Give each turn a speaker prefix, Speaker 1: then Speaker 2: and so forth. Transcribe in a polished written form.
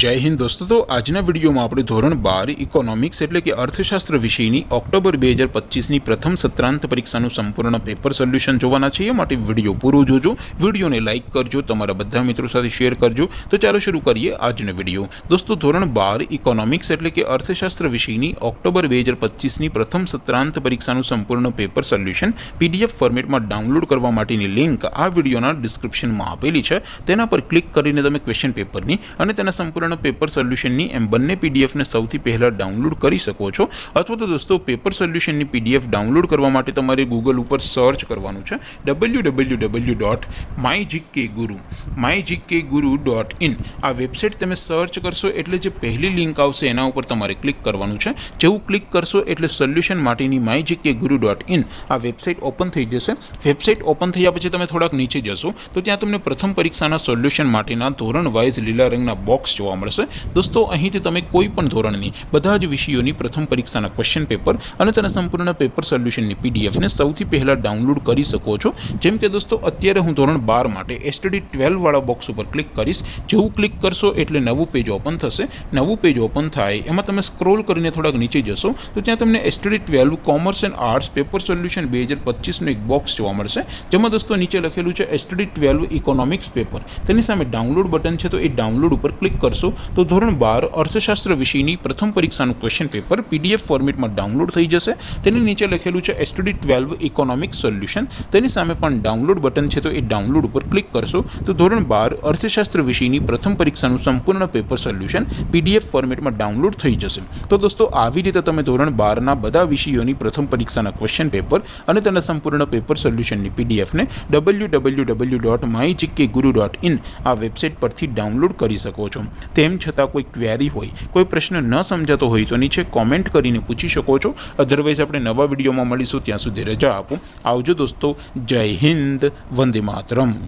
Speaker 1: जय हिंद दोस्तों। तो आजना विडियो में આપણે ધોરણ 12 ઇકોનોમિક્સ એટલે કે અર્થશાસ્ત્ર વિષયની ઓક્ટોબર 2025 ની પ્રથમ સત્રાંત પરીક્ષાનું સંપૂર્ણ પેપર સોલ્યુશન જોવાના છે। એ માટે વિડિયો પૂરો જોજો, વિડિયોને લાઈક કરજો, તમારા બધા મિત્રો સાથે શેર કરજો। તો ચાલો શરૂ કરીએ આજનો વિડિયો। દોસ્તો ધોરણ 12 ઇકોનોમિક્સ એટલે કે અર્થશાસ્ત્ર વિષયની ઓક્ટોબર 2025 ની પ્રથમ સત્રાંત પરીક્ષાનું સંપૂર્ણ પેપર સોલ્યુશન પીડીએફ ફોર્મેટમાં ડાઉનલોડ કરવા માટેની લિંક આ વિડિયોના ડિસ્ક્રિપ્શનમાં આપેલી છે। તેના પર ક્લિક કરીને તમે ક્વેશ્ચન પેપરની અને તેના સંપૂર્ણ पेपर सोल्यूशन एम बने पीडीएफ ने सौथी पहला डाउनलॉड कर सको छो। अथवा तो दोस्तों पेपर सोल्यूशन पीडीएफ डाउनलॉड करवा माटे तमारे गूगल पर सर्च करवानुं छे www.mygkguru.in आ वेबसाइट तमे सर्च करशो एटले जे पहली लिंक आवशे एना उपर तमारे क्लिक करवानुं छे। जेवुं क्लिक करशो एटले सोल्यूशन माटेनी mygkguru.in आ वेबसाइट ओपन थई जशे। वेबसाइट ओपन थया पछी तमे थोड़ाक नीचे जशो तो त्यां तमने प्रथम परीक्षाना सोल्यूशन माटेना धोरण वाइज लीला रंगना बॉक्स जोवा मळशे। दोस्तों અહીંથી તમે કોઈ પણ ધોરણની બધા જ વિષયોની પ્રથમ પરીક્ષાના ક્વેશ્ચન પેપર અને તેના સંપૂર્ણ પેપર સોલ્યુશનની પીડીએફ ને સૌથી પહેલા ડાઉનલોડ કરી શકો છો। જેમ કે દોસ્તો અત્યારે હું ધોરણ 12 માટે એસટીડી 12 વાળા બોક્સ ઉપર ક્લિક કરીશ। જેવું ક્લિક કરશો એટલે નવું પેજ ઓપન થશે। નવું પેજ ઓપન થાય એમાં તમે સ્ક્રોલ કરીને થોડાક નીચે જશો તો ત્યાં તમને STD 12 commerce and arts paper solution 2025 નું એક બોક્સ જોવા મળશે। જેમાં દોસ્તો નીચે લખેલું છે એસટીડી 12 ઇકોનોમિક્સ પેપર। તેની સામે ડાઉનલોડ બટન છે તો એ ડાઉનલોડ ઉપર ક્લિક करशो तो धोरण 12 अर्थशास्त्र विषयनी प्रथम परीक्षाનું क्वेश्चन पेपर पीडीएफ फॉर्मेट में डाउनलॉड थई जशे। तेनी नीचे लखेलुं छे एसटीडी 12 इकोनॉमिक्स सोल्यूशन। तेनी सामे पण डाउनलॉड बटन छे तो ए डाउनलॉड पर क्लिक करशो तो धोरण 12 अर्थशास्त्र विषयनी प्रथम परीक्षाનું संपूर्ण पेपर सोल्यूशन पीडीएफ फॉर्मेट में डाउनलॉड थई जशे। तो दोस्तों આવી રીતે તમે ધોરણ 12 ના બધા વિષયોની પ્રથમ પરીક્ષાના ક્વેશ્ચન પેપર અને તેના સંપૂર્ણ પેપર સોલ્યુશનની પીડીએફ ને www.mygkguru.in આ વેબસાઇટ પરથી ડાઉનલોડ કરી શકો છો। તેમ છતાં કોઈ ક્વેરી હોય, કોઈ પ્રશ્ન ન સમજાતો હોય તો નીચે કોમેન્ટ કરીને પૂછી શકો છો। અધરવાઇઝ આપણે નવા વિડીયોમાં મળીશું, ત્યાં સુધી રજા આપો। આવજો દોસ્તો, જય હિન્દ, વંદે માતરમ।